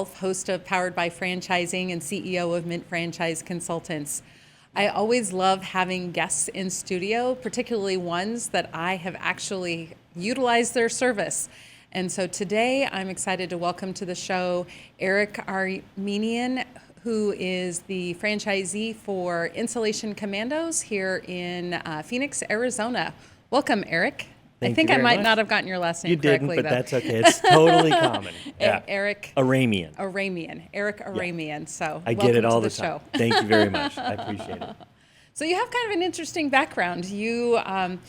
myself, host of Powered by Franchising and CEO of Mint Franchise Consultants. I always love having guests in studio, particularly ones that I have actually utilized their service. And so today I'm excited to welcome to the show Eric Aramian, who is the franchisee for Insulation Commandos here in Phoenix, Arizona. Welcome, Eric. I think I might not have gotten your last name correctly. You didn't, but that's okay. It's totally common. Yeah. Eric Aramian. Eric Aramian. Yeah. So I get it all the time. Show. Thank you very much. I appreciate it. So you have kind of an interesting background. You have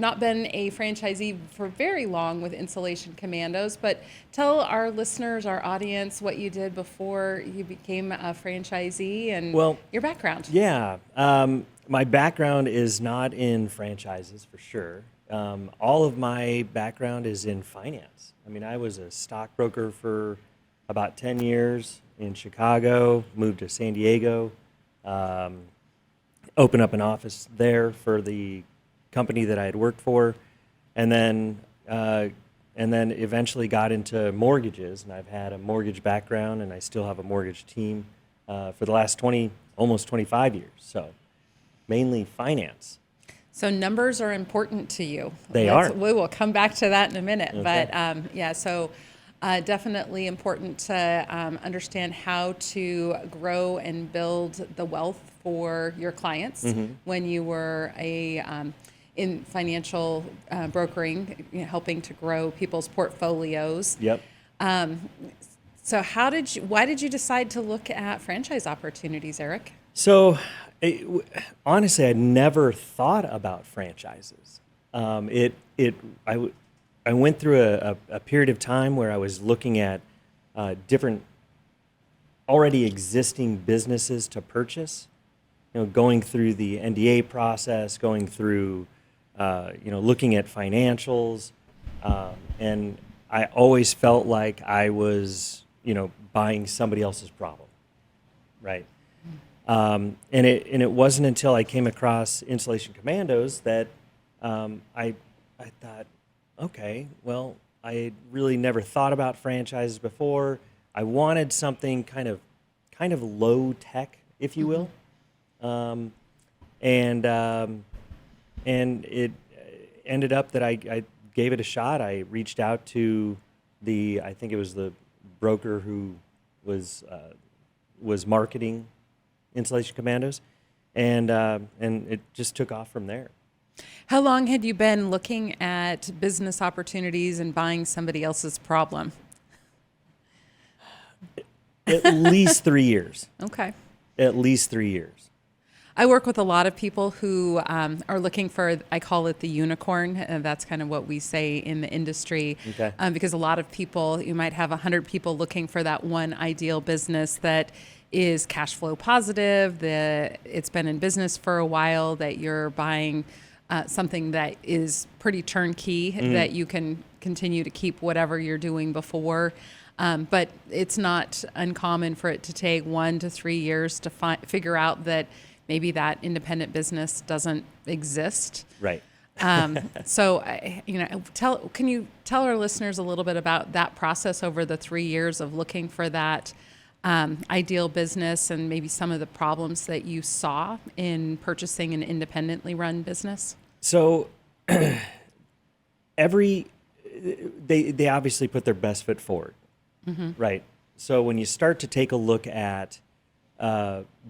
not been a franchisee for very long with Insulation Commandos, but tell our listeners, our audience, what you did before you became a franchisee and your background. Yeah. My background is not in franchises for sure. All of my background is in finance. I mean, I was a stockbroker for about 10 years in Chicago, moved to San Diego, opened up an office there for the company that I had worked for, and then eventually got into mortgages, and I've had a mortgage background, and I still have a mortgage team for the last almost 25 years. So mainly finance. So numbers are important to you. They are. We will come back to that in a minute. Okay. But so definitely important to understand how to grow and build the wealth for your clients when you were in financial brokering, helping to grow people's portfolios. Yep. So why did you decide to look at franchise opportunities, Eric? So honestly, I never thought about franchises. I went through a period of time where I was looking at different already existing businesses to purchase, going through the NDA process, going through, looking at financials. And I always felt like I was, buying somebody else's problem, right? And it wasn't until I came across Insulation Commandos that I thought, okay, well, I had really never thought about franchises before. I wanted something kind of low tech, if you will, and it ended up that I gave it a shot. I reached out to I think it was the broker who was marketing Insulation Commandos, and it just took off from there. How long had you been looking at business opportunities and buying somebody else's problem? At least 3 years. Okay. At least 3 years. I work with a lot of people who are looking for, I call it the unicorn, and that's kind of what we say in the industry. Okay. Because a lot of people, you might have 100 people looking for that one ideal business that is cash flow positive, that it's been in business for a while, that you're buying something that is pretty turnkey, that you can continue to keep whatever you're doing before. But it's not uncommon for it to take 1 to 3 years to figure out that maybe that independent business doesn't exist. Right. So, can you tell our listeners a little bit about that process over the 3 years of looking for that ideal business and maybe some of the problems that you saw in purchasing an independently run business? So they obviously put their best foot forward, right? So when you start to take a look at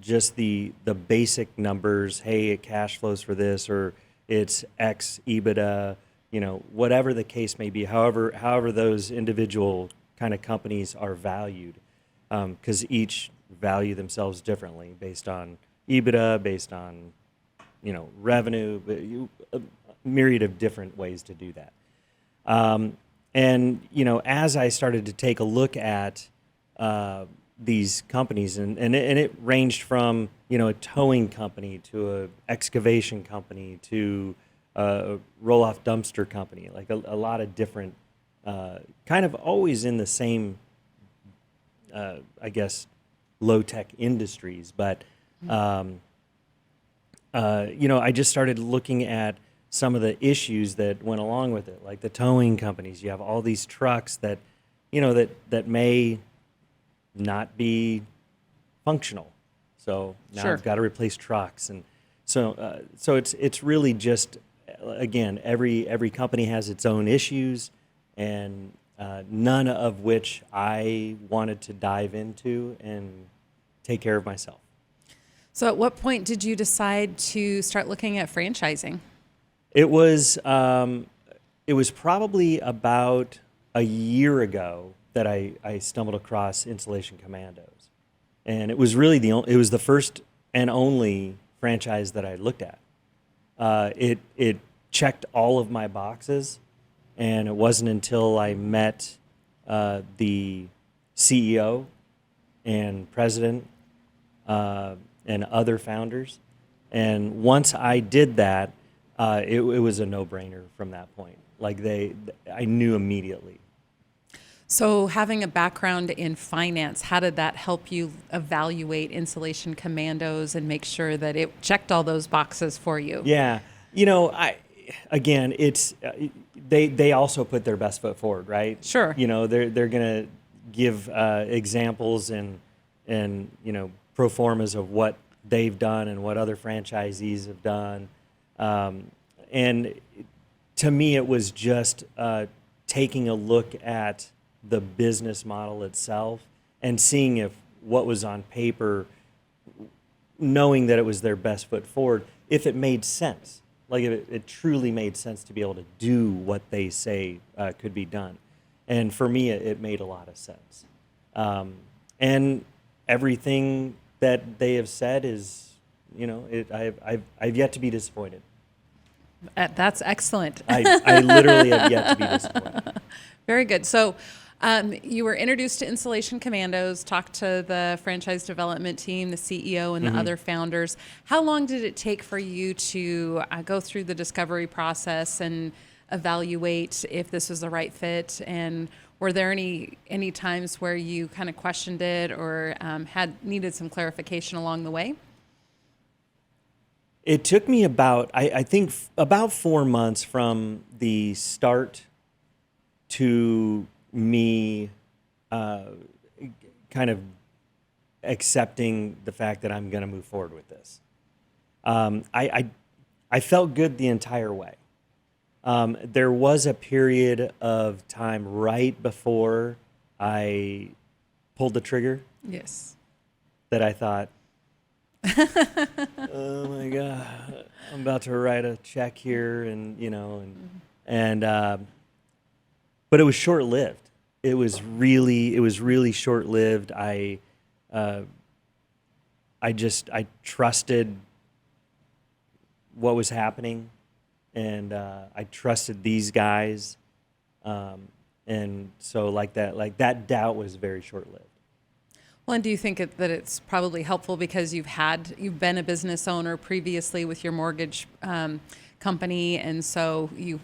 just the basic numbers, hey, it cash flows for this, or it's X EBITDA, whatever the case may be, however those individual kind of companies are valued, because each value themselves differently based on EBITDA, based on revenue, a myriad of different ways to do that. And as I started to take a look at these companies, and it ranged from a towing company to a excavation company to a roll-off dumpster company, like a lot of different, kind of always in the same, I guess, low-tech industries, but I just started looking at some of the issues that went along with it, like the towing companies. You have all these trucks that that may not be functional. So now Sure. I've got to replace trucks, and so it's really just, again, every company has its own issues, and none of which I wanted to dive into and take care of myself. So at what point did you decide to start looking at franchising? It was probably about a year ago that I stumbled across Insulation Commandos, and it was really it was the first and only franchise that I looked at. It checked all of my boxes, and it wasn't until I met the CEO and president and other founders, and once I did that, it was a no-brainer from that point. Like I knew immediately. So having a background in finance, how did that help you evaluate Insulation Commandos and make sure that it checked all those boxes for you? Yeah, it's they also put their best foot forward, right? Sure. They're gonna give examples and pro formas of what they've done and what other franchisees have done, and to me it was just taking a look at the business model itself and seeing if what was on paper, knowing that it was their best foot forward, if it made sense. Like if it truly made sense to be able to do what they say could be done. And for me, it made a lot of sense. And everything that they have said is, I've yet to be disappointed. That's excellent. I literally have yet to be disappointed. Very good. So you were introduced to Insulation Commandos, talked to the franchise development team, the CEO, and the other founders. How long did it take for you to go through the discovery process and evaluate if this was the right fit? And were there any times where you kind of questioned it or had needed some clarification along the way? It took me about 4 months from the start to me kind of accepting the fact that I'm going to move forward with this. I felt good the entire way. There was a period of time right before I pulled the trigger Yes. that I thought, oh my God, I'm about to write a check here, but it was short-lived. It was really short-lived. I trusted what was happening, and I trusted these guys, and so that doubt was very short-lived. Well, and do you think that it's probably helpful because you've been a business owner previously with your mortgage company, and so you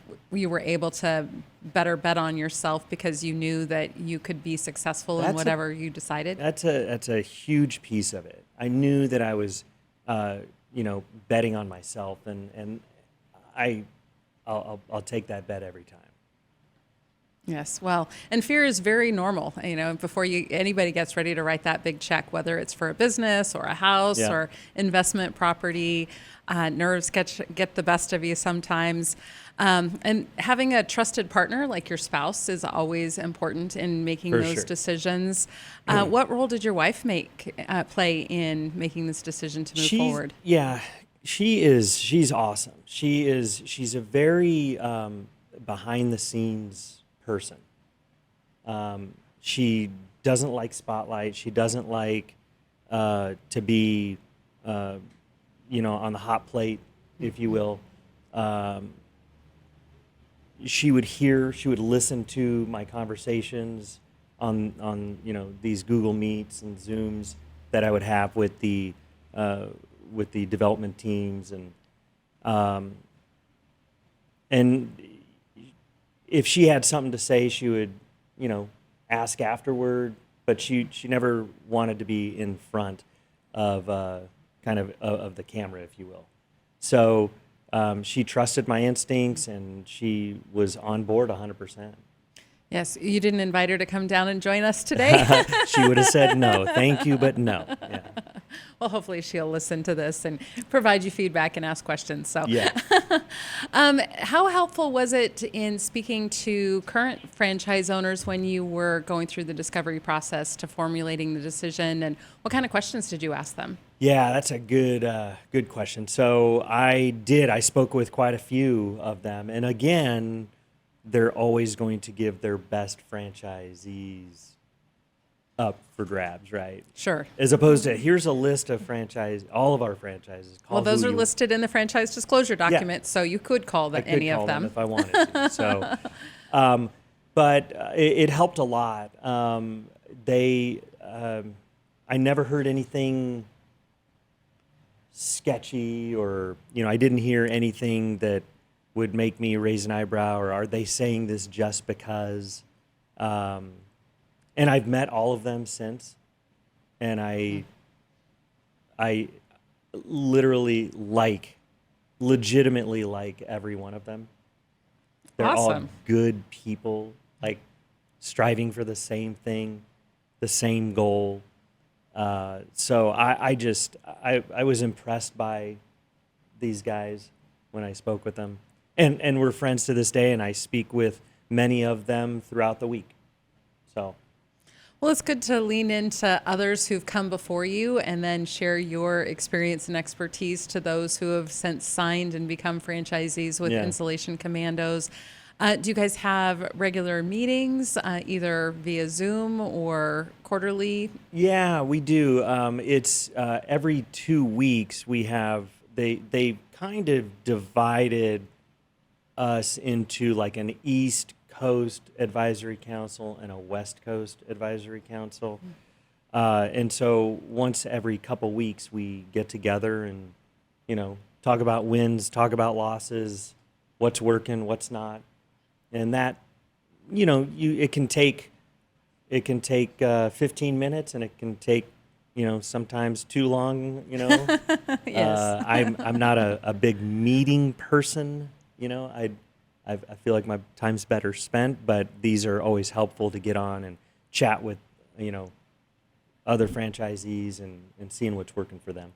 were able to better bet on yourself because you knew that you could be successful in whatever you decided? That's a huge piece of it. I knew that I was, betting on myself, and I'll take that bet every time. Yes, well, and fear is very normal. Before anybody gets ready to write that big check, whether it's for a business or a house or investment property, nerves get the best of you sometimes. And having a trusted partner like your spouse is always important in making those decisions. What role did your wife play in making this decision to move forward? Yeah, she's awesome. She's a very behind the scenes person. She doesn't like spotlight. She doesn't like to be, on the hot plate, if you will. She would listen to my conversations on these Google Meets and Zooms that I would have with the development teams, and if she had something to say, she would, ask afterward, but she never wanted to be in front of of the camera, if you will. So she trusted my instincts, and she was on board 100%. Yes, you didn't invite her to come down and join us today. She would have said no, thank you, but no. Yeah. Well, hopefully she'll listen to this and provide you feedback and ask questions. So, Yeah. how helpful was it in speaking to current franchise owners when you were going through the discovery process to formulating the decision, and what kind of questions did you ask them? Yeah, that's a good question. So I spoke with quite a few of them, and again, they're always going to give their best franchisees up for grabs, right? Sure. As opposed to, here's a list of all of our franchises. Well, those are listed in the franchise disclosure document, so you could call I could any call of them. if I wanted to. So, but it helped a lot. I never heard anything sketchy, or I didn't hear anything that would make me raise an eyebrow, or are they saying this just because? And I've met all of them since, and I legitimately like every one of them. They're all Awesome. good people, like striving for the same thing, the same goal. So I was impressed by these guys when I spoke with them, and we're friends to this day, and I speak with many of them throughout the week. So. Well, it's good to lean into others who've come before you and then share your experience and expertise to those who have since signed and become franchisees with Yeah. Insulation Commandos. Do you guys have regular meetings, either via Zoom or quarterly? Yeah, we do. It's every 2 weeks we have. They kind of divided us into like an East Coast Advisory Council and a West Coast Advisory Council, and so once every couple weeks we get together and talk about wins, talk about losses, what's working, what's not, and that it can take 15 minutes, and it can take sometimes too long. Yes. I'm not a big meeting person. I feel like my time's better spent, but these are always helpful to get on and chat with other franchisees and seeing what's working for them.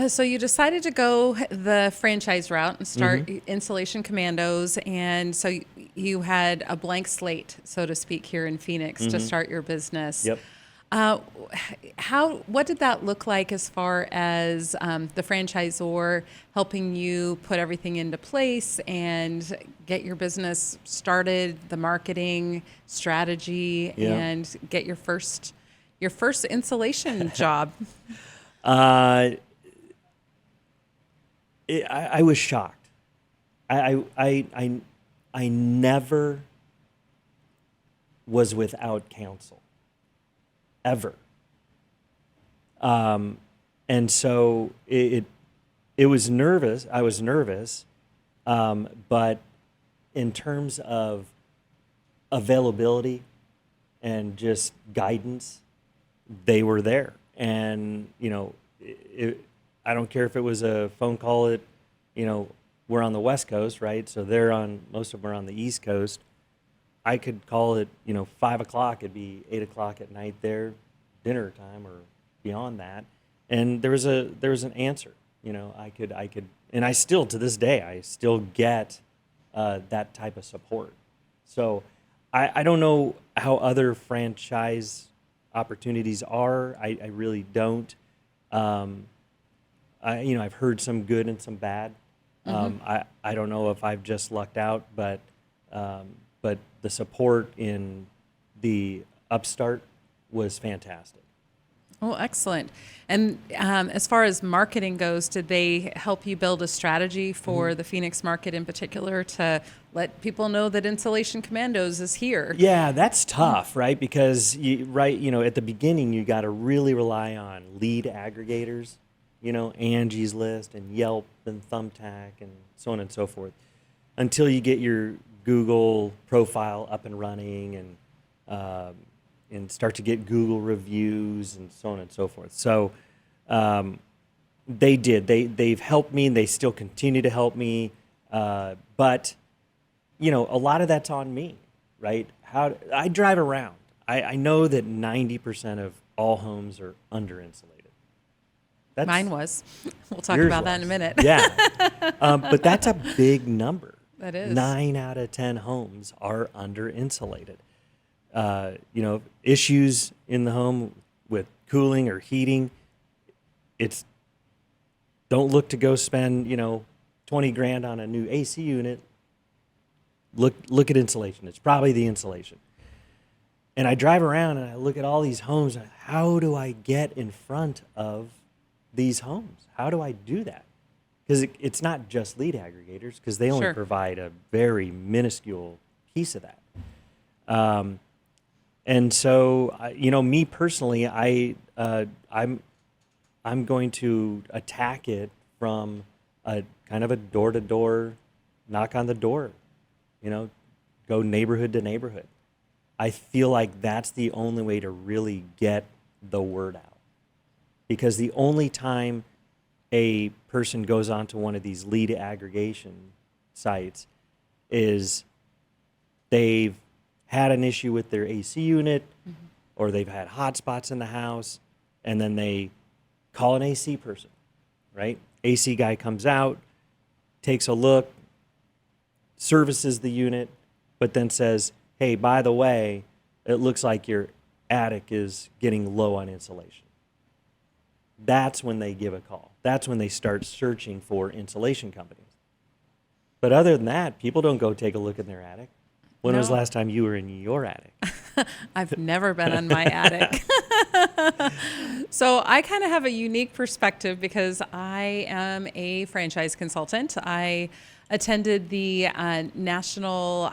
So you decided to go the franchise route and start Insulation Commandos, and so you had a blank slate, so to speak, here in Phoenix to start your business. Yep. What did that look like as far as the franchisor helping you put everything into place and get your business started, the marketing strategy, Yeah. and get your first insulation job? I was shocked. I never was without counsel, ever. And so it was nervous. I was nervous, but in terms of availability and just guidance, they were there. And I don't care if it was a phone call at, we're on the West Coast, right? So most of them are on the East Coast. I could call it, 5 o'clock. It'd be 8 o'clock at night there, dinner time or beyond that. And there was an answer. I could, and I still, to this day, I still get that type of support. So I don't know how other franchise opportunities are. I really don't. I've heard some good and some bad. I don't know if I've just lucked out, but the support in the upstart was fantastic. Oh, excellent. And as far as marketing goes, did they help you build a strategy for the Phoenix market in particular to let people know that Insulation Commandos is here? Yeah, that's tough, right? Because at the beginning, you got to really rely on lead aggregators, Angie's List and Yelp and Thumbtack and so on and so forth, until you get your Google profile up and running and start to get Google reviews and so on and so forth. So they've helped me, and they still continue to help me. But a lot of that's on me, right? I drive around. I know that 90% of all homes are under insulated. Mine was. We'll talk Yours about that in a was. minute. Yeah. But that's a big number. That is. 9 out of 10 homes are under insulated. Issues in the home with cooling or heating, don't look to go spend, 20 grand on a new AC unit. Look at insulation. It's probably the insulation. And I drive around and I look at all these homes. And how do I get in front of these homes? How do I do that? Because it's not just lead aggregators, because they only Sure. provide a very minuscule piece of that. And so, me personally, I'm going to attack it from a kind of a door-to-door, knock on the door, go neighborhood to neighborhood. I feel like that's the only way to really get the word out. Because the only time a person goes onto one of these lead aggregation sites is they've had an issue with their AC unit, or they've had hot spots in the house, and then they call an AC person, right? AC guy comes out, takes a look, services the unit, but then says, hey, by the way, it looks like your attic is getting low on insulation. That's when they give a call. That's when they start searching for insulation companies. But other than that, people don't go take a look in their attic. When was the No. last time you were in your attic? I've never been on my attic. So I kind of have a unique perspective because I am a franchise consultant. I attended the National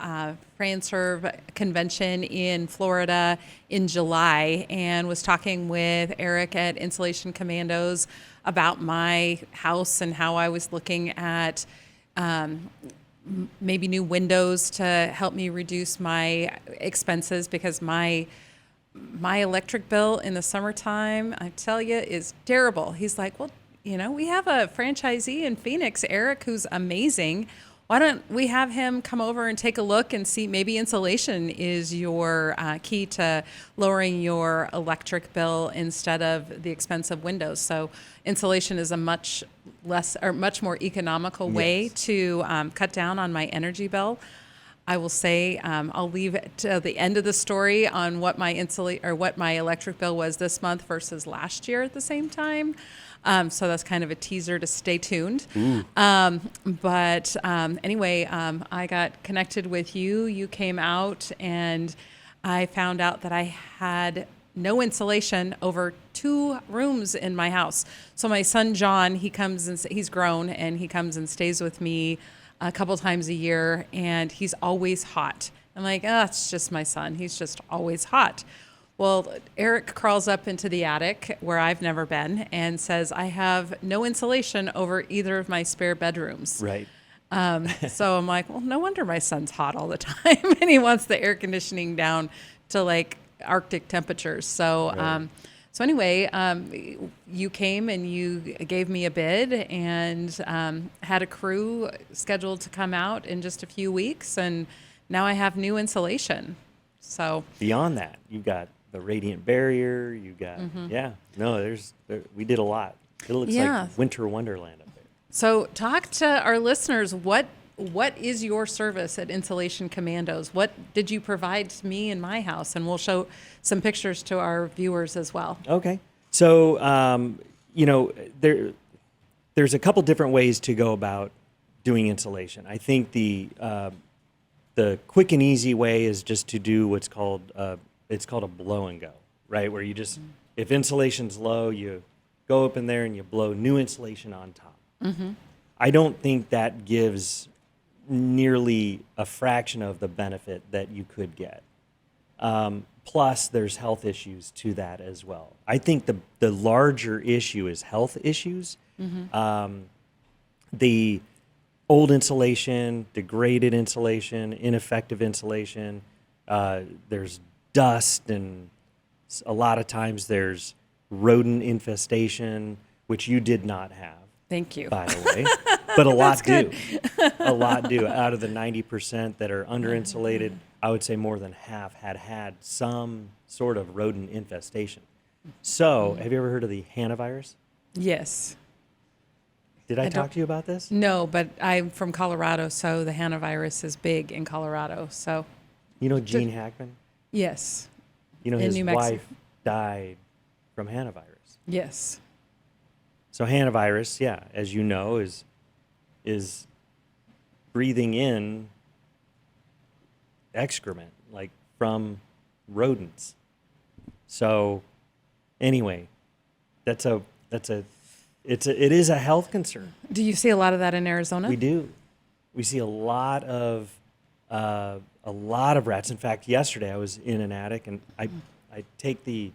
franchisor Convention in Florida in July and was talking with Eric at Insulation Commandos about my house and how I was looking at maybe new windows to help me reduce my expenses, because my electric bill in the summertime, I tell you, is terrible. He's like, well, we have a franchisee in Phoenix, Eric, who's amazing. Why don't we have him come over and take a look and see, maybe insulation is your key to lowering your electric bill instead of the expensive windows. So insulation is a much more economical way Yes. to cut down on my energy bill. I will say I'll leave it to the end of the story on what my electric bill was this month versus last year at the same time. So that's kind of a teaser to stay tuned. But anyway, I got connected with you. You came out, and I found out that I had no insulation over 2 rooms in my house. So my son John, he's grown, and he comes and stays with me a couple times a year, and he's always hot. I'm like, it's just my son. He's just always hot. Well, Eric crawls up into the attic where I've never been and says, I have no insulation over either of my spare bedrooms. Right. So I'm like, well, no wonder my son's hot all the time, and he wants the air conditioning down to like Arctic temperatures. So, Right. so anyway, you came and you gave me a bid and had a crew scheduled to come out in just a few weeks, and now I have new insulation. So Beyond that, you've got the radiant barrier. You got we did a lot. It looks Yeah. like winter wonderland up there. So talk to our listeners. What is your service at Insulation Commandos? What did you provide to me in my house? And we'll show some pictures to our viewers as well. Okay. So there's a couple different ways to go about doing insulation. I think the quick and easy way is just to do what's called it's called a blow and go, right? Where you just, if insulation's low, you go up in there and you blow new insulation on top. I don't think that gives nearly a fraction of the benefit that you could get. Plus, there's health issues to that as well. I think the larger issue is health issues. The old insulation, degraded insulation, ineffective insulation, there's dust, and a lot of times there's rodent infestation, which you did not have. Thank you. By the way, but a lot That's do. A lot do. Out of the 90% that are under insulated, I would say more than half had some sort of rodent infestation. So, have you ever heard of the hantavirus? Yes. Did I I talk don't- to you about this? No, but I'm from Colorado, so the hantavirus is big in Colorado. So, You know Gene Hackman? yes. You know In his New Mexico. wife died from hantavirus. Yes. So hantavirus, yeah, as you know, is breathing in excrement, like from rodents. So anyway, it is a health concern. Do you see a lot of that in Arizona? We do. We see a lot of rats. In fact, yesterday I was in an attic and I take the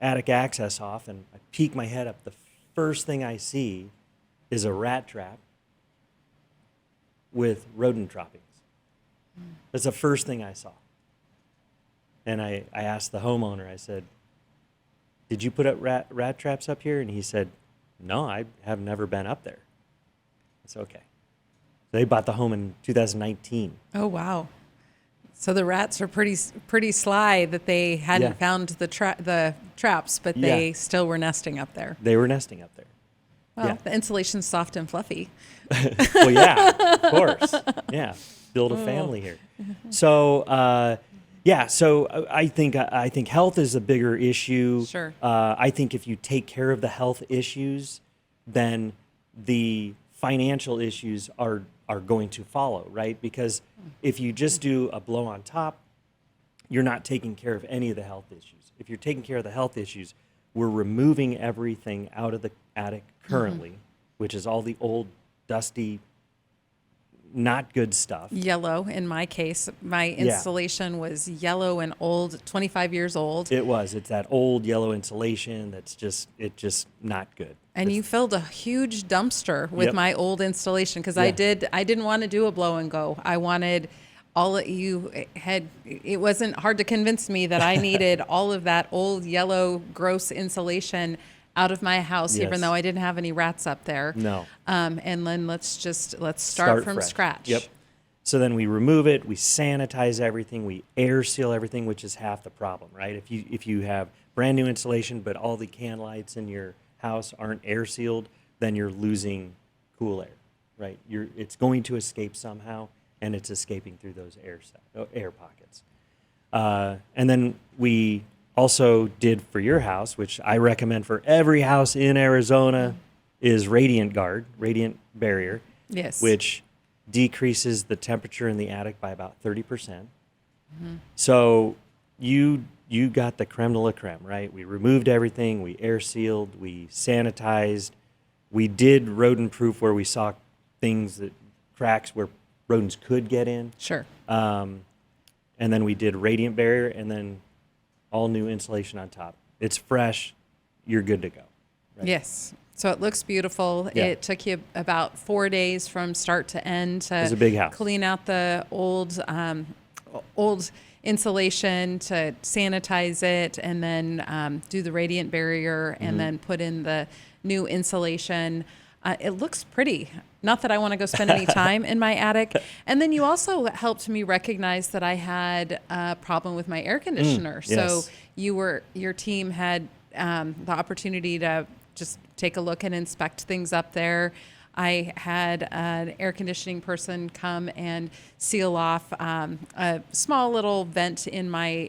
attic access off and I peek my head up. The first thing I see is a rat trap with rodent droppings. That's the first thing I saw. And I asked the homeowner, I said, "Did you put up rat traps up here?" And he said, "No, I have never been up there." It's okay. They bought the home in 2019. Oh, wow. So the rats are pretty sly that they hadn't Yeah. found the traps, but Yeah. they still were nesting up there. They were nesting up there. Well, Yeah. the insulation's soft and fluffy. Well, yeah, of course. Yeah, build a family here. So, so I think health is a bigger issue. Sure. I think if you take care of the health issues, then the financial issues are going to follow, right? Because if you just do a blow on top, you're not taking care of any of the health issues. If you're taking care of the health issues, we're removing everything out of the attic currently, which is all the old, dusty, not good stuff. Yellow, in my case. My installation was yellow and old, 25 years old. It's that old yellow insulation that's just not good. And you filled a huge dumpster with Yep. my old installation because Yeah. I didn't want to do a blow and go. I wanted all that you had. It wasn't hard to convince me that I needed all of that old yellow gross insulation out of my house, even Yes. though I didn't have any rats up there. No. And then let's start from fresh. scratch. Yep. So then we remove it, we sanitize everything, we air seal everything, which is half the problem, right? If you have brand new insulation, but all the can lights in your house aren't air sealed, then you're losing cool air, right? It's going to escape somehow, and it's escaping through those air pockets. And then we also did for your house, which I recommend for every house in Arizona, is Radiant Barrier, Yes. which decreases the temperature in the attic by about 30%. So you got the creme de la creme, right? We removed everything, we air sealed, we sanitized, we did rodent proof where we saw cracks where rodents could get in. Sure. And then we did Radiant Barrier and then all new insulation on top. It's fresh, you're good to go. Right? Yes. So it looks beautiful. Yeah. It took you about 4 days from start to end to was a big house. clean out the old insulation, to sanitize it, and then do the radiant barrier, Mm-hmm. and then put in the new insulation. It looks pretty. Not that I want to go spend any time in my attic. And then you also helped me recognize that I had a problem with my air conditioner. So yes. your team had the opportunity to just take a look and inspect things up there. I had an air conditioning person come and seal off a small little vent in my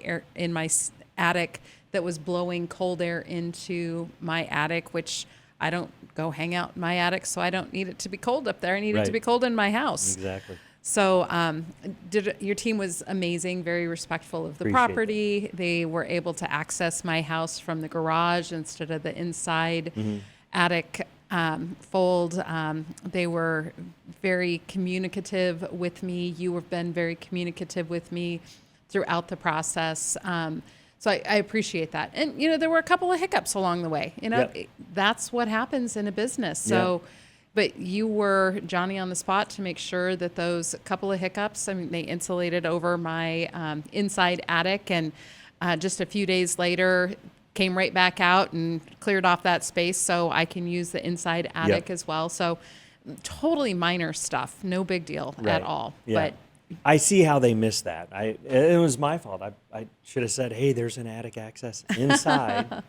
attic that was blowing cold air into my attic, which I don't go hang out in my attic, so I don't need it to be cold up there. I need it to Right. be cold in my house. Exactly. So your team was amazing, very respectful of the Appreciate property. They were able to access my house from the garage instead of the inside attic fold. They were very communicative with me. You have been very communicative with me throughout the process. So I appreciate that. And, there were a couple of hiccups along the way. Yep. That's what happens in a business. So, but you were Johnny on the spot to make sure that those couple of hiccups, they insulated over my inside attic, and just a few days later came right back out and cleared off that space so I can use the inside attic as well. So totally minor stuff, no big deal at all. Yeah. But I see how they missed that. It was my fault. I should have said, hey, there's an attic access inside.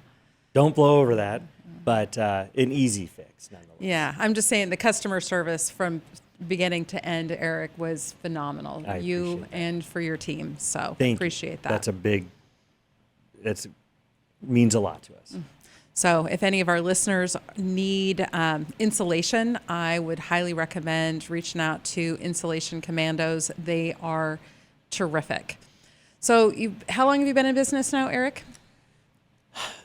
Don't blow over that. But an easy fix, nonetheless. Yeah, I'm just saying the customer service from beginning to end, Eric, was phenomenal. I You appreciate that. and for your team. So Thank you. appreciate that. That's means a lot to us. So if any of our listeners need insulation, I would highly recommend reaching out to Insulation Commandos. They are terrific. So how long have you been in business now, Eric?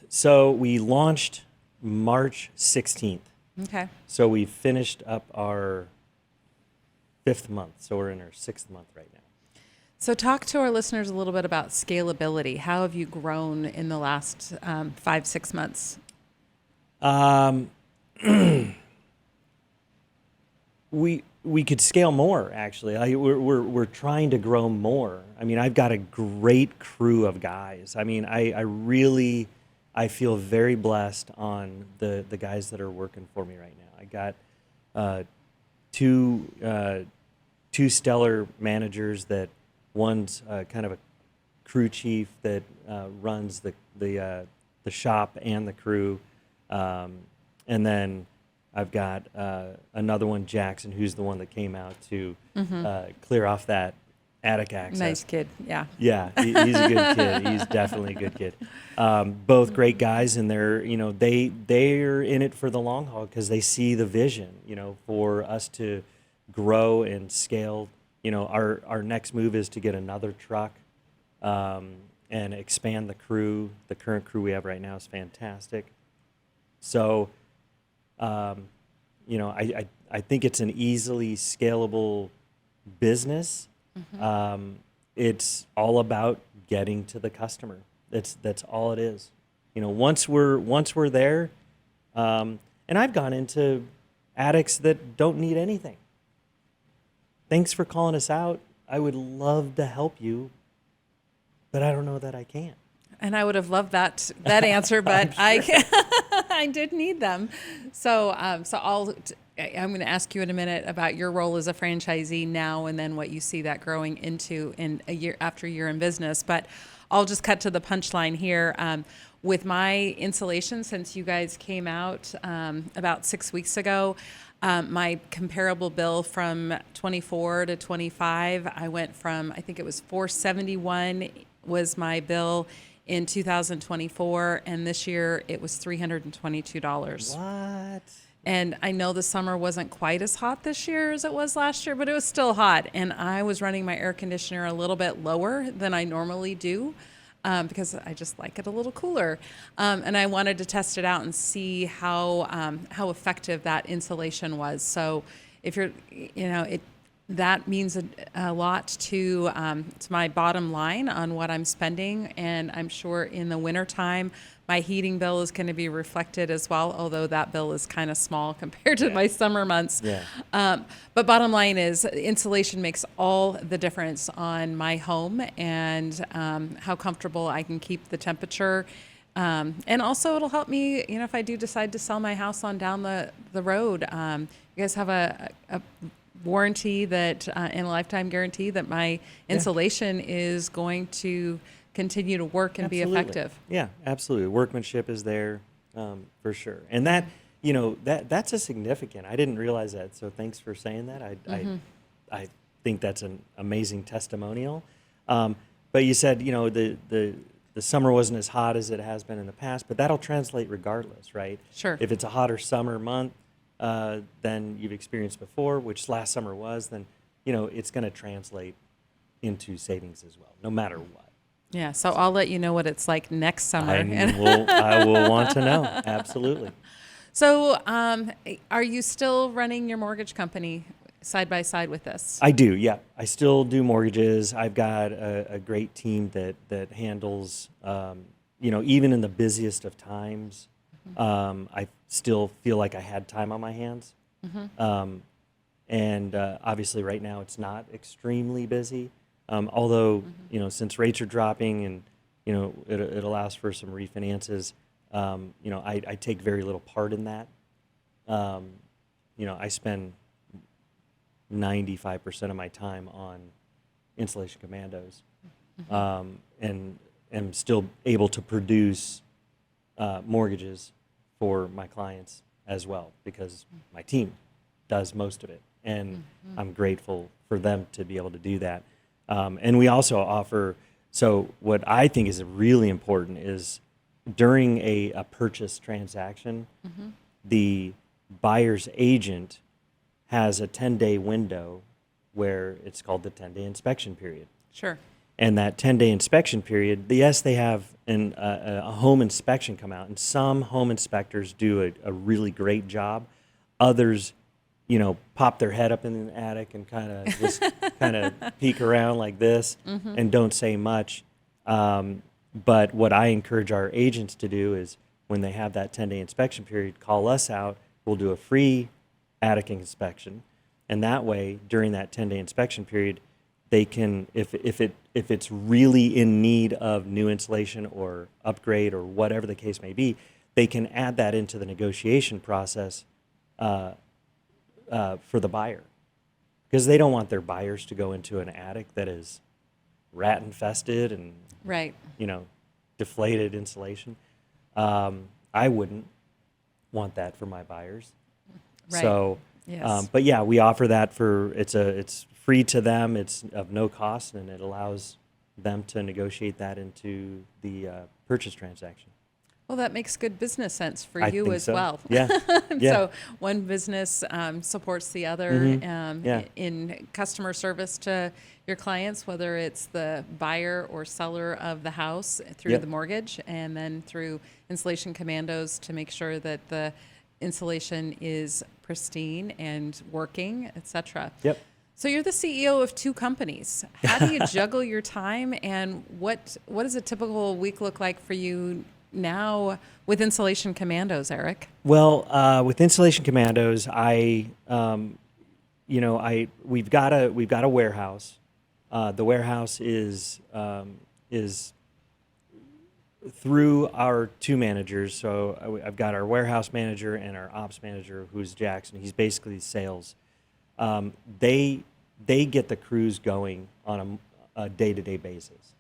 So we launched March 16th. Okay. So we finished up our 5th month. So we're in our 6th month right now. So talk to our listeners a little bit about scalability. How have you grown in the last 5-6 months? We could scale more, actually. We're trying to grow more. I mean, I've got a great crew of guys. I mean, I feel very blessed on the guys that are working for me right now. I got two stellar managers. That one's kind of a crew chief that runs the shop and the crew, and then I've got another one, Jackson, who's the one that came out to clear off that attic access. Nice kid, yeah. Yeah, he's a good kid. He's definitely a good kid. Both great guys, and they're in it for the long haul because they see the vision, for us to grow and scale. Our next move is to get another truck and expand the crew. The current crew we have right now is fantastic. So, I think it's an easily scalable business. It's all about getting to the customer. That's all it is. Once we're there, and I've gone into attics that don't need anything. Thanks for calling us out. I would love to help you, but I don't know that I can. And I would have loved that answer, but I did need them. So I'm going to ask you in a minute about your role as a franchisee now, and then what you see that growing into in a year after year in business. But I'll just cut to the punchline here. With my insulation, since you guys came out about 6 weeks ago, my comparable bill from 24 to 25, I went from, I think it was $471 was my bill in 2024, and this year it was $322. What? And I know the summer wasn't quite as hot this year as it was last year, but it was still hot. And I was running my air conditioner a little bit lower than I normally do because I just like it a little cooler. And I wanted to test it out and see how effective that insulation was. So if you're, that means a lot to my bottom line on what I'm spending. And I'm sure in the wintertime, my heating bill is going to be reflected as well, although that bill is kind of small compared to my summer months. Yeah. But bottom line is insulation makes all the difference on my home and how comfortable I can keep the temperature. And also it'll help me, if I do decide to sell my house on down the road. You guys have a warranty that and a lifetime guarantee that my insulation is going to continue to work and Absolutely. be effective. Yeah, absolutely. Workmanship is there for sure, and that that's a significant. I didn't realize that, so thanks for saying that. I think that's an amazing testimonial. But you said the summer wasn't as hot as it has been in the past, but that'll translate regardless, right? Sure. If it's a hotter summer month than you've experienced before, which last summer was, then it's going to translate into savings as well, no matter what. Yeah, so I'll let you know what it's like next summer. I will want to know. Absolutely. So are you still running your mortgage company side by side with this? I do, yeah. I still do mortgages. I've got a great team that handles, even in the busiest of times, I still feel like I had time on my hands. And obviously right now it's not extremely busy. Although, since rates are dropping and, it allows for some refinances, I take very little part in that. I spend 95% of my time on Insulation Commandos, and am still able to produce mortgages for my clients as well, because my team does most of it, and I'm grateful for them to be able to do that. And we also offer, so what I think is really important is during a purchase transaction, the buyer's agent has a 10-day window where it's called the 10-day inspection period. Sure. And that 10-day inspection period, yes, they have a home inspection come out, and some home inspectors do a really great job. Others, pop their head up in the attic and kind of peek around like this and don't say much. But what I encourage our agents to do is when they have that 10-day inspection period, call us out. We'll do a free attic inspection. And that way, during that 10-day inspection period, they can, if it's really in need of new insulation or upgrade or whatever the case may be, they can add that into the negotiation process for the buyer, because they don't want their buyers to go into an attic that is rat infested and Right. Deflated insulation. I wouldn't want that for my buyers. Right. So, Yes. but yeah, we offer that it's free to them. It's of no cost, and it allows them to negotiate that into the purchase transaction. Well, that makes good business sense for I you think as so. well. Yeah. Yeah. So one business supports the other Yeah. in customer service to your clients, whether it's the buyer or seller of the house through Yep. the mortgage, and then through Insulation Commandos to make sure that the insulation is pristine and working, etc. Yep. So you're the CEO of two companies. How do you juggle your time, and what does a typical week look like for you now with Insulation Commandos, Eric? Well, with Insulation Commandos, we've got a warehouse. The warehouse is through our two managers. So I've got our warehouse manager and our ops manager, who's Jackson. He's basically sales. They get the crews going on a day-to-day basis,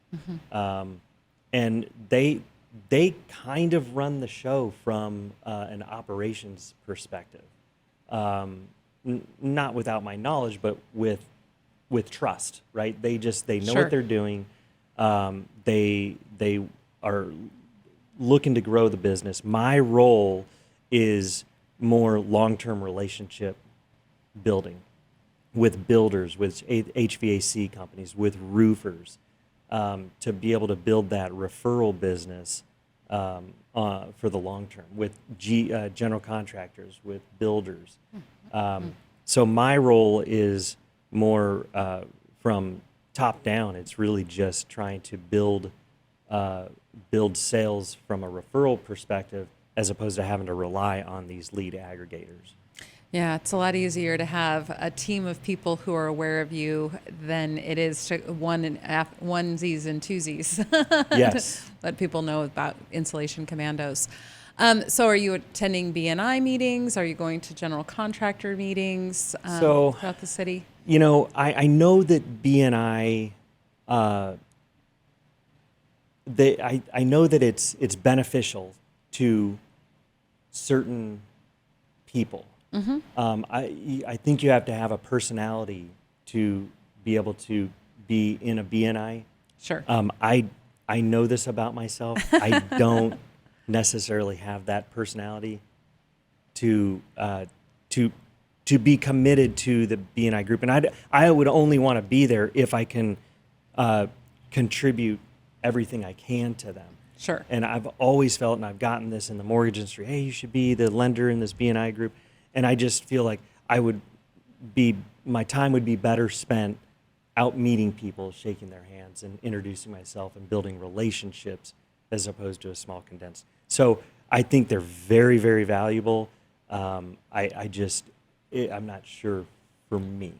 and they kind of run the show from an operations perspective, not without my knowledge, but with trust, right? They know Sure. what they're doing. They are looking to grow the business. My role is more long-term relationship building with builders, with HVAC companies, with roofers, to be able to build that referral business for the long term, with general contractors, with builders. So my role is more from top down. It's really just trying to build sales from a referral perspective, as opposed to having to rely on these lead aggregators. Yeah, it's a lot easier to have a team of people who are aware of you than it is to onesies and twosies. Yes. Let people know about Insulation Commandos. So are you attending BNI meetings? Are you going to general contractor meetings throughout the city? I know that BNI, I know that it's beneficial to certain people. I think you have to have a personality to be able to be in a BNI. Sure. I know this about myself. I don't necessarily have that personality to be committed to the BNI group, and I would only want to be there if I can contribute everything I can to them. Sure. And I've always felt, and I've gotten this in the mortgage industry, hey, you should be the lender in this BNI group. And I just feel like my time would be better spent out meeting people, shaking their hands, and introducing myself and building relationships, as opposed to a small condensed. So I think they're very, very valuable. I'm not sure for me.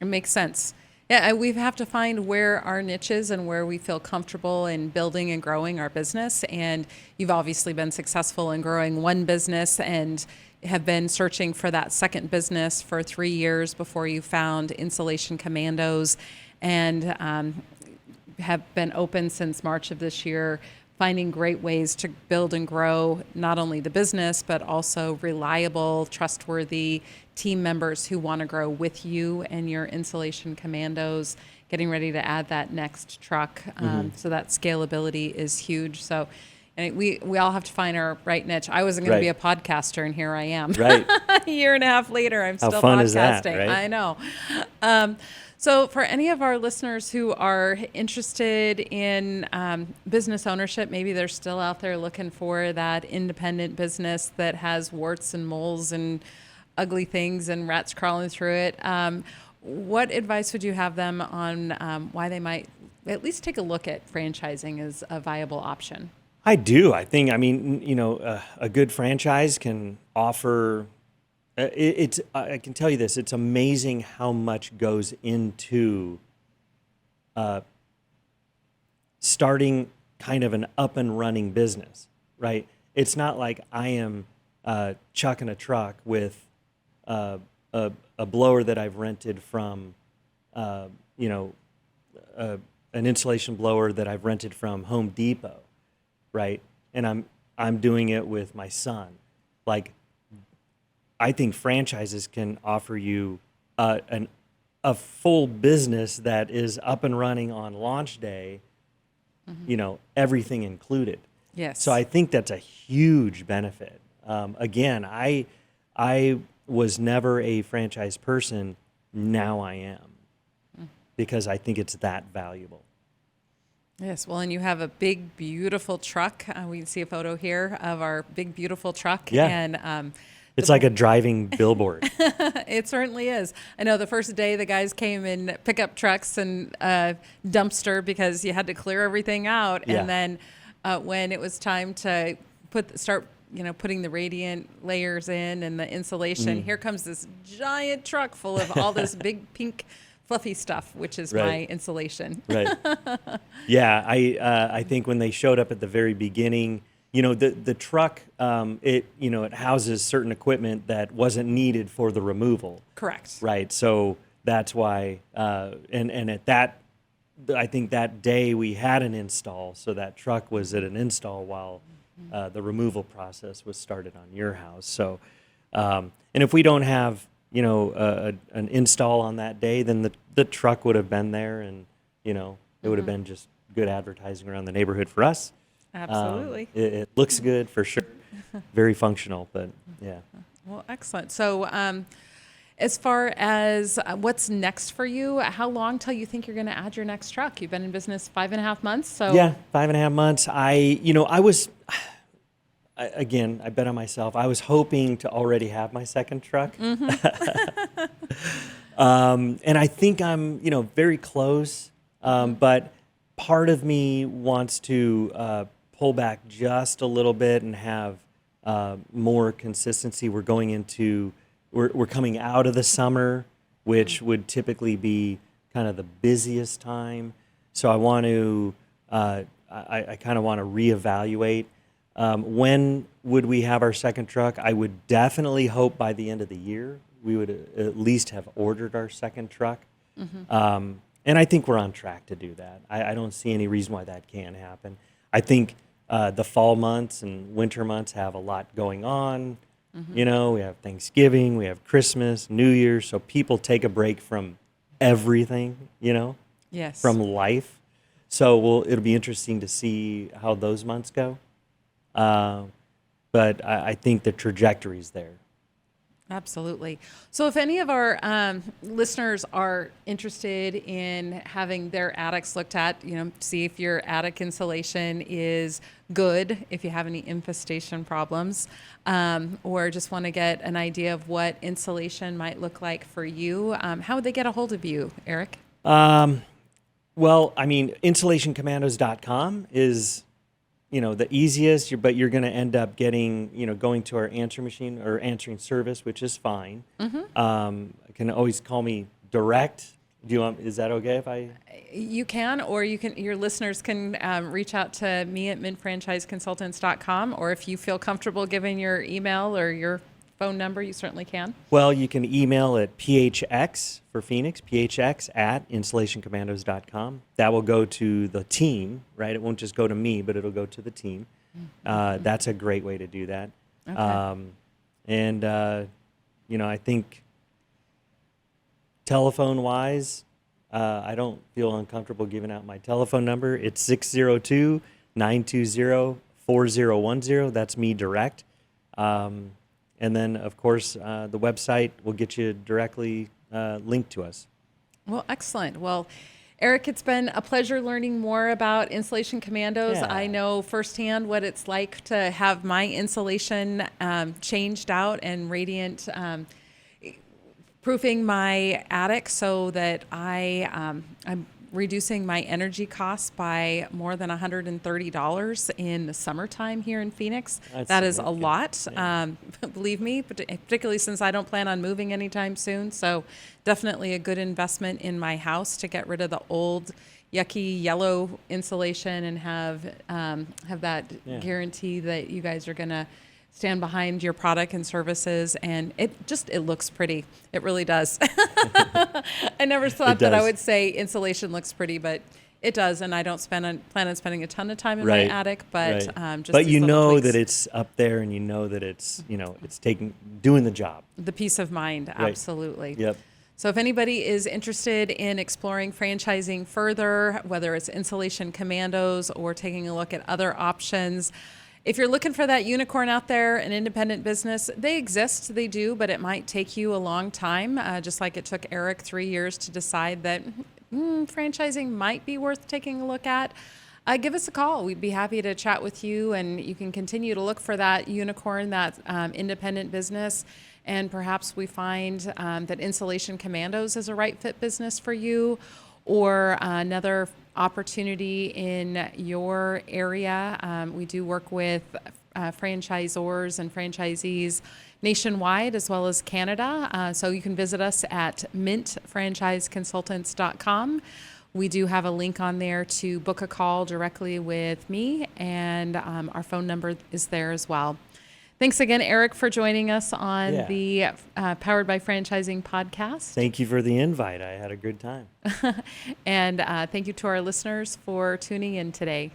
It makes sense. Yeah, we have to find where our niche is and where we feel comfortable in building and growing our business. And you've obviously been successful in growing one business and have been searching for that second business for 3 years before you found Insulation Commandos. and have been open since March of this year, finding great ways to build and grow not only the business, but also reliable, trustworthy team members who want to grow with you and your Insulation Commandos, getting ready to add that next truck. So that scalability is huge. So and we all have to find our right niche. I wasn't going to be a podcaster, and here I am. Right. A year and a half later, I'm How still fun podcasting. is that, right? I know. So for any of our listeners who are interested in business ownership, maybe they're still out there looking for that independent business that has warts and moles and ugly things and rats crawling through it, what advice would you have them on why they might at least take a look at franchising as a viable option? I do. I mean, a good franchise can offer. I can tell you this. It's amazing how much goes into starting kind of an up and running business, right? It's not like I am chucking a truck with a blower that I've rented from, an insulation blower that I've rented from Home Depot, right? And I'm doing it with my son. Like, I think franchises can offer you a full business that is up and running on launch day, everything included. Yes. So I think that's a huge benefit. Again, I was never a franchise person. Now I am, because I think it's that valuable. Yes, well, and you have a big, beautiful truck. We can see a photo here of our big, beautiful truck. Yeah. And it's like a driving billboard. It certainly is. I know the first day the guys came in pickup trucks and dumpster because you had to clear everything out. Yeah. And then when it was time to start putting the radiant layers in and the insulation, here comes this giant truck full of all this big pink fluffy stuff, which is my insulation. Right. Yeah, I think when they showed up at the very beginning, the truck, it houses certain equipment that wasn't needed for the removal. Correct. Right. So that's why, and at that, I think that day we had an install. So that truck was at an install while the removal process was started on your house. So, and if we don't have, an install on that day, then the truck would have been there, and it would have been just good advertising around the neighborhood for us. Absolutely. It looks good for sure. Very functional, but yeah. Well, excellent. So as far as what's next for you, how long till you think you're going to add your next truck? You've been in business 5.5 months. So yeah, 5.5 months. I bet on myself. I was hoping to already have my second truck. And I think I'm, very close. But part of me wants to pull back just a little bit and have more consistency. We're coming out of the summer, which would typically be kind of the busiest time. So I want to, I kind of want to reevaluate. When would we have our second truck? I would definitely hope by the end of the year we would at least have ordered our second truck. And I think we're on track to do that. I don't see any reason why that can't happen. I think the fall months and winter months have a lot going on. We have Thanksgiving, we have Christmas, New Year's, so people take a break from everything, yes, from life. So it'll be interesting to see how those months go. But I think the trajectory's there. Absolutely. So if any of our listeners are interested in having their attics looked at, see if your attic insulation is good, if you have any infestation problems, or just want to get an idea of what insulation might look like for you, how would they get a hold of you, Eric? Well, insulationcommandos.com is the easiest, but you're going to end up getting, going to our answer machine or answering service, which is fine. You can always call me direct. Is that okay if I? You can, or your listeners can reach out to me at mintfranchiseconsultants.com, or if you feel comfortable giving your email or your phone number, you certainly can. Well, you can email at phx for Phoenix, phx at insulationcommandos.com. That will go to the team, right? It won't just go to me, but it'll go to the team. That's a great way to do that. Okay. I think telephone-wise, I don't feel uncomfortable giving out my telephone number. It's 602-920-4010. That's me direct. And then, of course, the website will get you directly linked to us. Well, excellent. Well, Eric, it's been a pleasure learning more about Insulation Commandos. Yeah. I know firsthand what it's like to have my insulation changed out and radiant proofing my attic so that I'm reducing my energy costs by more than $130 in the summertime here in Phoenix. That is a lot, believe me, particularly since I don't plan on moving anytime soon. So definitely a good investment in my house to get rid of the old yucky yellow insulation and have that guarantee that you guys are going to stand behind your product and services, and it looks pretty. It really does. I never thought that I would say insulation looks pretty, but it does, and I don't plan on spending a ton of time in my attic, but but you know that it's up there, and you know that it's it's doing the job. The peace of mind, absolutely. Yep. So if anybody is interested in exploring franchising further, whether it's Insulation Commandos or taking a look at other options, if you're looking for that unicorn out there, an independent business, they exist, they do, but it might take you a long time, just like it took Eric 3 years to decide that franchising might be worth taking a look at. Give us a call. We'd be happy to chat with you, and you can continue to look for that unicorn, that independent business, and perhaps we find that Insulation Commandos is a right fit business for you, or another opportunity in your area. We do work with franchisors and franchisees nationwide as well as Canada. So you can visit us at mintfranchiseconsultants.com. We do have a link on there to book a call directly with me, and our phone number is there as well. Thanks again, Eric, for joining us on the Powered by Franchising podcast. Thank you for the invite. I had a good time. And thank you to our listeners for tuning in today.